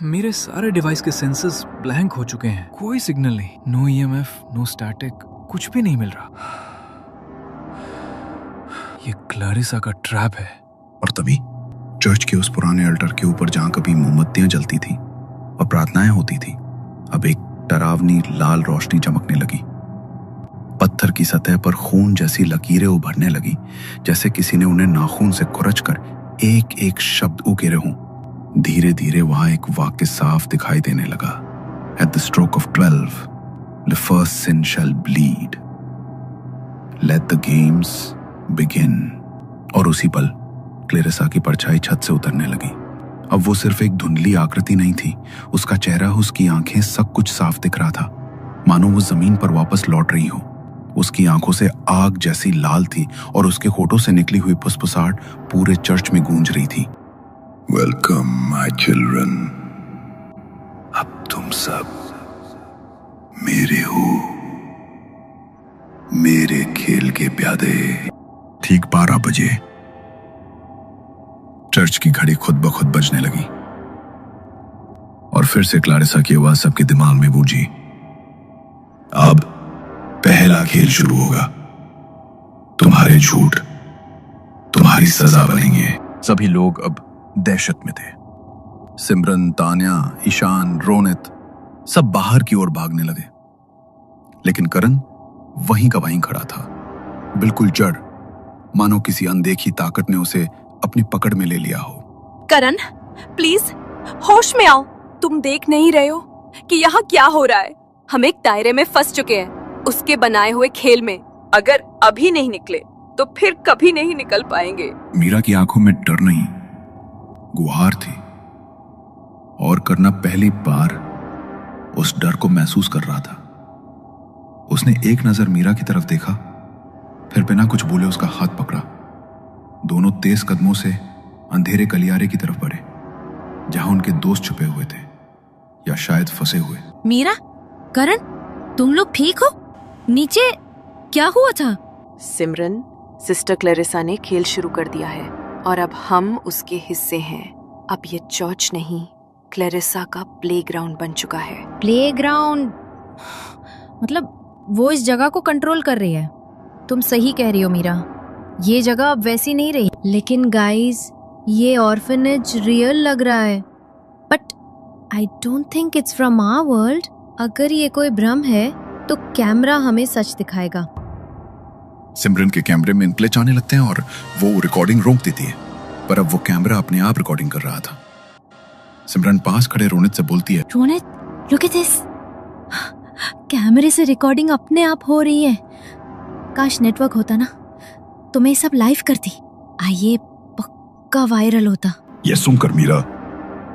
मेरे सारे डिवाइस के सेंसर्स ब्लैंक हो चुके हैं। कोई सिग्नल नहीं, नो ईएमएफ, नो स्टैटिक, कुछ भी नहीं मिल रहा। ये क्लैरिसा का ट्रैप है। और तभी चर्च के उस पुराने अल्टर के ऊपर जहां कभी मोमबत्तियां जलती थी और प्रार्थनाएं होती थी, अब एक डरावनी लाल रोशनी चमकने लगी। पत्थर की सतह पर खून जैसी लकीरें उभरने लगी, जैसे किसी ने उन्हें नाखून से कुरचकर एक एक शब्द उकेरे हों। धीरे धीरे वहां एक वाक्य साफ दिखाई देने लगा। At the stroke of 12, the first sin shall bleed. Let the games begin. और उसी पल क्लेरिसा की परछाई छत से उतरने लगी। अब वो सिर्फ एक धुंधली आकृति नहीं थी, उसका चेहरा, उसकी आंखें, सब कुछ साफ दिख रहा था, मानो वो जमीन पर वापस लौट रही हो। उसकी आंखों से आग जैसी लाल थी और उसके होठों से निकली हुई फुसफुसाहट पूरे चर्च में गूंज रही थी। वेलकम माय चिल्ड्रन, अब तुम सब मेरे हो, मेरे खेल के प्यादे। ठीक 12 बजे चर्च की घड़ी खुद ब खुद बजने लगी और फिर से क्लारिसा की आवाज सबके दिमाग में गूंजी। अब पहला खेल शुरू होगा। तुम्हारे झूठ तुम्हारी सजा बनेंगे। सभी लोग अब दहशत में थे। सिमरन, तान्या, ईशान, रोनित सब बाहर की ओर भागने लगे, लेकिन करण वहीं का वहीं खड़ा था, बिल्कुल जड़, मानो किसी अनदेखी ताकत ने उसे अपनी पकड़ में ले लिया हो। करण, प्लीज होश में आओ। तुम देख नहीं रहे हो कि यहाँ क्या हो रहा है? हम एक दायरे में फंस चुके हैं, उसके बनाए हुए खेल में। अगर अभी नहीं निकले तो फिर कभी नहीं निकल पाएंगे। मीरा की आंखों में डर नहीं, गुहार थी, और करना पहली बार उस डर को महसूस कर रहा था। उसने एक नजर मीरा की तरफ देखा, फिर बिना कुछ बोले उसका हाथ पकड़ा। दोनों तेज कदमों से अंधेरे गलियारे की तरफ बढ़े, जहां उनके दोस्त छुपे हुए थे या शायद फंसे हुए। मीरा, करण, तुम लोग ठीक हो? नीचे क्या हुआ था? सिमरन, सिस्टर क्लेरिसा ने खेल शुरू कर दिया है और अब हम उसके हिस्से हैं। अब ये चर्च नहीं, क्लेरिसा का प्लेग्राउंड बन चुका है। प्लेग्राउंड मतलब वो इस जगह को कंट्रोल कर रही है। तुम सही कह रही हो मीरा, ये जगह अब वैसी नहीं रही। लेकिन गाइस, ये ऑर्फनेज रियल लग रहा है, but I don't think it's from our world. अगर ये कोई भ्रम है तो कैमरा हमें सच दिखाएगा। सिमरन के कैमरे में इनप्ले आने लगते हैं और वो रिकॉर्डिंग रोक देती है, पर अब वो कैमरा अपने आप रिकॉर्डिंग कर रहा था। सिमरन पास खड़े रोनित से बोलती है, रोनित, लुक एट दिस। कैमरे से रिकॉर्डिंग अपने आप हो रही है। काश नेटवर्क होता ना तो मैं सब लाइव करती। आइए, पक्का वायरल होता। ये सुनकर मीरा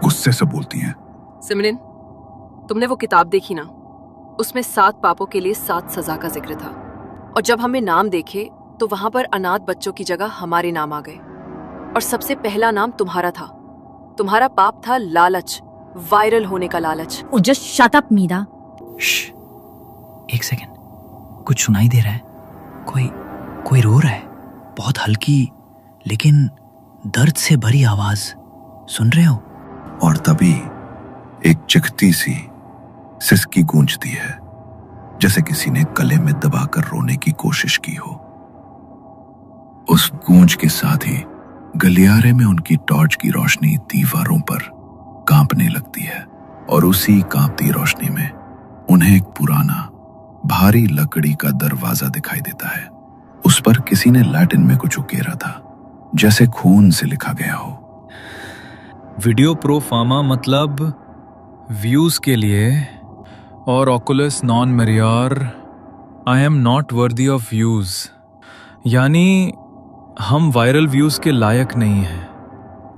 गुस्से से बोलती है, सिमरन, तुमने वो किताब देखी ना? उसमें 7 पापों के लिए 7 सजा का जिक्र था, और जब हमें नाम देखे तो वहां पर अनाथ बच्चों की जगह हमारे नाम आ गए, और सबसे पहला नाम तुम्हारा था। तुम्हारा पाप था लालच, वायरल होने का लालच। Just shut up Meera. एक सेकंड, कुछ सुनाई दे रहा है? कोई रो रहा है, बहुत हल्की लेकिन दर्द से भरी आवाज। सुन रहे हो? और तभी एक चिखती सी सिसकी गूंजती है, जैसे किसी ने गले में दबाकर रोने की कोशिश की हो। उस गूंज के साथ ही गलियारे में उनकी टॉर्च की रोशनी दीवारों पर कांपने लगती है, और उसी कांपती रोशनी में उन्हें एक पुराना भारी लकड़ी का दरवाजा दिखाई देता है। उस पर किसी ने लैटिन में कुछ उकेरा था, जैसे खून से लिखा गया हो। वीडियो प्रो फार्मा मतलब व्यूज के लिए, और Oculus non merrier, I am not worthy of views, यानी हम वायरल व्यूज के लायक नहीं हैं।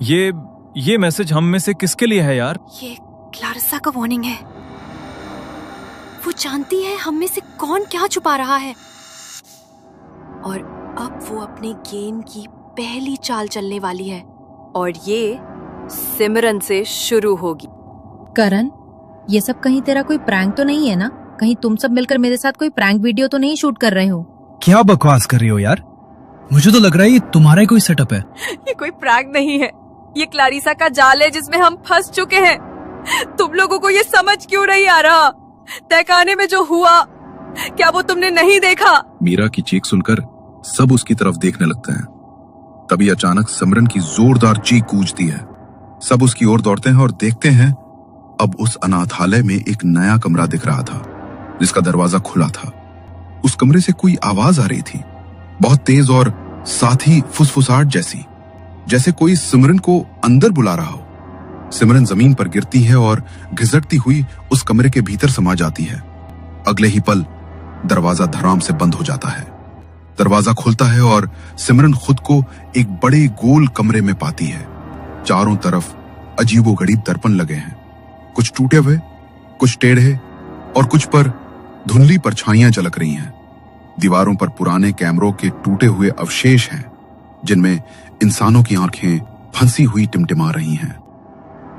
ये मैसेज हम में से किसके लिए है यार? ये क्लारिसा का वार्निंग है। वो जानती है हम में से कौन क्या छुपा रहा है, और अब वो अपने गेम की पहली चाल चलने वाली है, और ये सिमरन से शुरू होगी। करण, ये सब कहीं तेरा कोई प्रैंक तो नहीं है ना? कहीं तुम सब मिलकर मेरे साथ कोई प्रैंक वीडियो तो नहीं शूट कर रहे हो? क्या बकवास कर रही हो यार? मुझे तो लग रहा है ये तुम्हारा ही कोई सेटअप है। ये कोई प्रैंक नहीं है, ये क्लारिसा का जाल है जिसमें हम फंस चुके हैं। तुम लोगों को ये समझ क्यों नहीं आ रहा? तहखाने में जो हुआ, क्या वो तुमने नहीं देखा? मीरा की चीख सुनकर सब उसकी तरफ देखने लगते हैं। तभी अचानक सिमरन की जोरदार चीख गूंजती है। सब उसकी ओर दौड़ते हैं और देखते हैं अब उस अनाथालय में एक नया कमरा दिख रहा था जिसका दरवाजा खुला था। उस कमरे से कोई आवाज आ रही थी, बहुत तेज और साथ ही फुसफुसाहट जैसी, जैसे कोई सिमरन को अंदर बुला रहा हो। सिमरन जमीन पर गिरती है और घिसटती हुई उस कमरे के भीतर समा जाती है। अगले ही पल दरवाजा धड़ाम से बंद हो जाता है। दरवाजा खुलता है और सिमरन खुद को एक बड़े गोल कमरे में पाती है। चारों तरफ अजीबोगरीब दर्पण लगे हैं, कुछ टूटे हुए, कुछ टेढ़े और कुछ पर धुंधली परछाइयां झलक रही हैं। दीवारों पर पुराने कैमरों के टूटे हुए अवशेष हैं जिनमें इंसानों की आंखें फंसी हुई टिमटिमा रही हैं।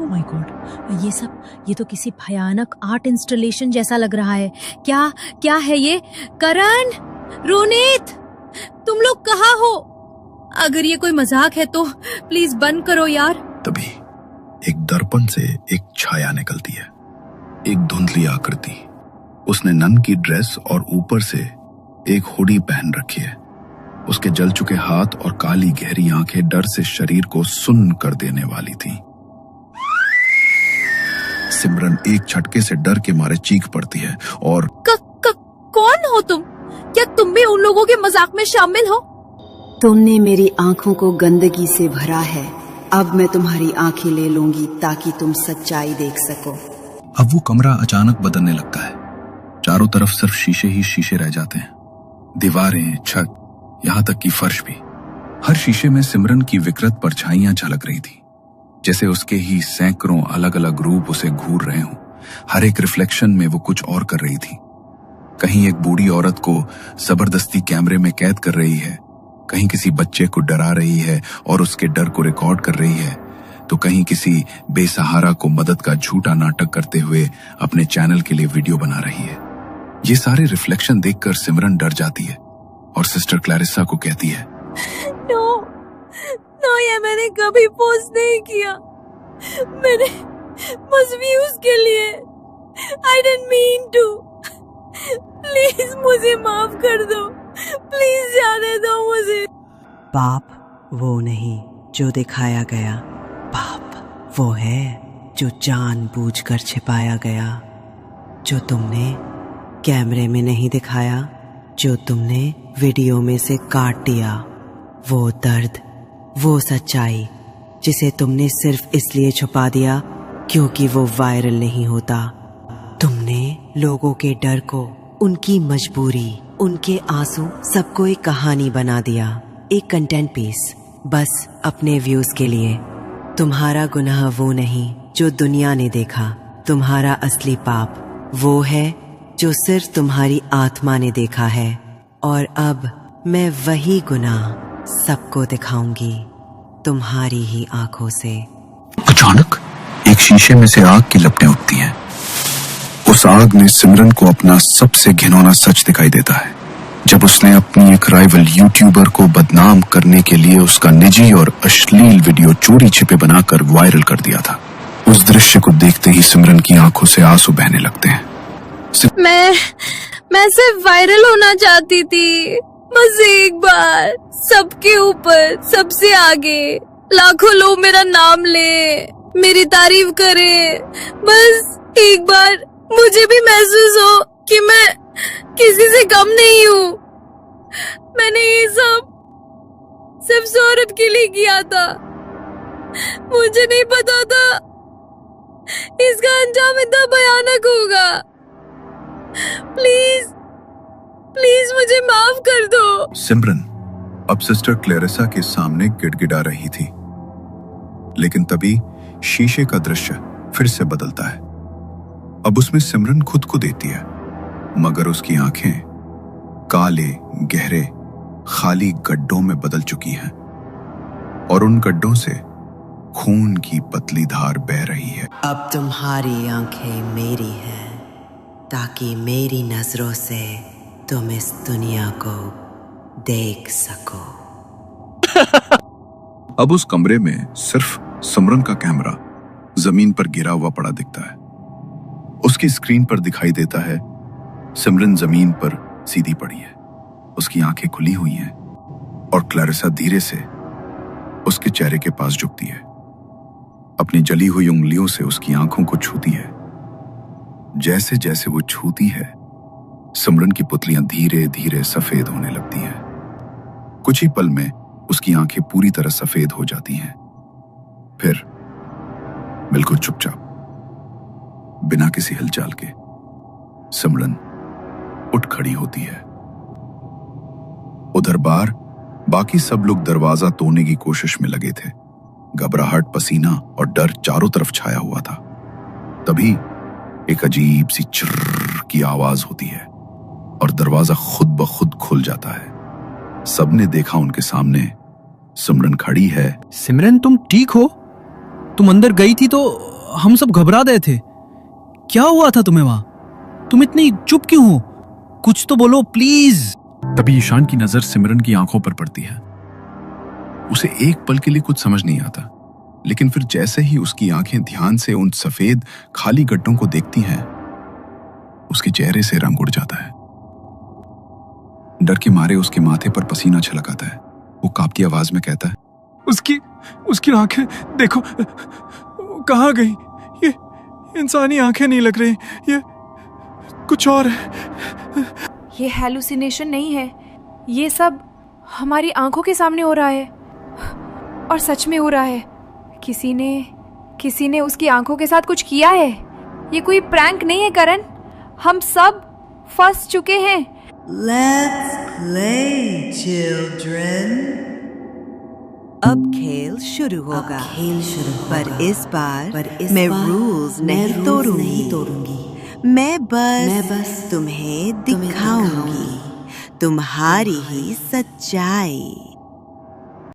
ओह माय गॉड, ये तो किसी भयानक आर्ट इंस्टॉलेशन जैसा लग रहा है। क्या है ये? करण, रोनित, तुम लोग कहाँ हो? अगर ये कोई मजाक है तो प्लीज बंद करो यार। तभी एक दर्पण से एक छाया निकलती है, एक धुंधली आकृति। उसने नन की ड्रेस और ऊपर से एक हुडी पहन रखी है। उसके जल चुके हाथ और काली गहरी आंखें डर से शरीर को सुन्न कर देने वाली थी। सिमरन एक झटके से डर के मारे चीख पड़ती है और कौन हो तुम? क्या तुम भी उन लोगों के मजाक में शामिल हो? तुमने मेरी आंखों को गंदगी से भरा है, अब मैं तुम्हारी आंखें ले लूंगी ताकि तुम सच्चाई देख सको। अब वो कमरा अचानक बदलने लगता है। चारों तरफ सिर्फ शीशे ही शीशे रह जाते हैं, दीवारें, छत, यहाँ तक कि फर्श भी। हर शीशे में सिमरन की विकृत परछाइयां झलक रही थी, जैसे उसके ही सैकड़ों अलग अलग रूप उसे घूर रहे हों। हर एक रिफ्लेक्शन में वो कुछ और कर रही थी। कहीं एक बूढ़ी औरत को जबरदस्ती कैमरे में कैद कर रही है, कहीं किसी बच्चे को डरा रही है और उसके डर को रिकॉर्ड कर रही है, तो कहीं किसी बेसहारा को मदद का झूठा नाटक करते हुए अपने चैनल के लिए वीडियो बना रही है। ये सारे रिफ्लेक्शन देखकर सिमरन डर जाती है और सिस्टर क्लैरिसा को कहती है, नो, ये मैंने कभी पोस्ट नहीं किया। मैंने बस व्यूज के लिए। I didn't mean to. Please मुझे माफ कर दो, प्लीज जाने दो मुझे। पाप वो नहीं जो दिखाया गया, पाप वो है जो जानबूझकर छिपाया गया, जो तुमने कैमरे में नहीं दिखाया, जो तुमने वीडियो में से काट दिया। वो दर्द, वो सच्चाई जिसे तुमने सिर्फ इसलिए छुपा दिया क्योंकि वो वायरल नहीं होता। तुमने लोगों के डर को, उनकी मजबूरी, उनके आंसू, सबको एक कहानी बना दिया, एक कंटेंट पीस, बस अपने व्यूज के लिए। तुम्हारा गुनाह वो नहीं जो दुनिया ने देखा, तुम्हारा असली पाप वो है जो सिर्फ तुम्हारी आत्मा ने देखा है। और अब मैं वही गुनाह सबको दिखाऊंगी, तुम्हारी ही आंखों से। अचानक एक शीशे में से आग की लपटें उठती हैं। उस आग में सिमरन को अपना सबसे घिनौना सच दिखाई देता है, जब उसने अपनी एक राइवल यूट्यूबर को बदनाम करने के लिए उसका निजी और अश्लील वीडियो चोरी छिपे बनाकर वायरल कर दिया था। उस दृश्य को देखते ही सिमरन की आंखों से आंसू बहने लगते हैं। मैं सिर्फ वायरल होना चाहती थी, बस एक बार, सबके ऊपर, सबसे आगे। लाखों लोग मेरा नाम ले, मेरी तारीफ करे, बस एक बार मुझे भी महसूस हो कि मैं किसी से कम नहीं हूँ। मैंने ये सब सिर्फ सौरभ के लिए किया था। मुझे नहीं पता था इसका अंजाम इतना भयानक होगा। प्लीज मुझे माफ कर दो। सिमरन अब सिस्टर क्लैरिसा के सामने गिड़गिड़ा रही थी, लेकिन तभी शीशे का दृश्य फिर से बदलता है। अब उसमें सिमरन खुद को देती है, मगर उसकी आंखें काले, गहरे, खाली गड्ढों में बदल चुकी हैं और उन गड्ढों से खून की पतली धार बह रही है। अब तुम्हारी आंखें मेरी हैं, ताकि मेरी नजरों से तुम इस दुनिया को देख सको। अब उस कमरे में सिर्फ सिमरन का कैमरा जमीन पर गिरा हुआ पड़ा दिखता है। उसकी स्क्रीन पर दिखाई देता है सिमरन जमीन पर सीधी पड़ी है, उसकी आंखें खुली हुई हैं और क्लैरिसा धीरे से उसके चेहरे के पास झुकती है, अपनी जली हुई उंगलियों से उसकी आंखों को छूती है। जैसे जैसे वो छूती है, सिमरन की पुतलियां धीरे धीरे सफेद होने लगती हैं। कुछ ही पल में उसकी आंखें पूरी तरह सफेद हो जाती हैं। फिर बिल्कुल चुपचाप, बिना किसी हिलचाल के, सिमरन उठ खड़ी होती है। उधर बार बाकी सब लोग दरवाजा तोड़ने की कोशिश में लगे थे। घबराहट, पसीना और डर चारों तरफ छाया हुआ था। तभी एक अजीब सी चिर्र की आवाज होती है और दरवाजा खुद ब खुद खुल जाता है। सबने देखा उनके सामने सिमरन खड़ी है। सिमरन, तुम ठीक हो? तुम अंदर गई थी तो हम सब घबरा गए थे। क्या हुआ था तुम्हें वहां? तुम इतनी चुप क्यों हो? कुछ तो बोलो प्लीज। तभी ईशान की नजर सिमरन की आंखों पर पड़ती है। उसे एक पल के लिए कुछ समझ नहीं आता, लेकिन फिर जैसे ही उसकी आंखें ध्यान से उन सफेद खाली गड्ढों को देखती हैं, उसके चेहरे से रंग उड़ जाता है। डर के मारे उसके माथे पर पसीना छलक आता है। वो कांपती आवाज में कहता है, उसकी आंखें देखो, कहाँ गई? ये इंसानी आंखें नहीं लग रही, ये कुछ और है। ये हैलुसिनेशन नहीं है, ये सब हमारी आंखों के सामने हो रहा है और सच में हो रहा है। किसी ने उसकी आंखों के साथ कुछ किया है। ये कोई प्रैंक नहीं है करण, हम सब फंस चुके हैं। Let's play, children. अब खेल शुरू होगा। पर इस बार मैं रूल्स नहीं तोड़ूंगी। मैं बस तुम्हें दिखाऊंगी तुम्हारी ही सच्चाई।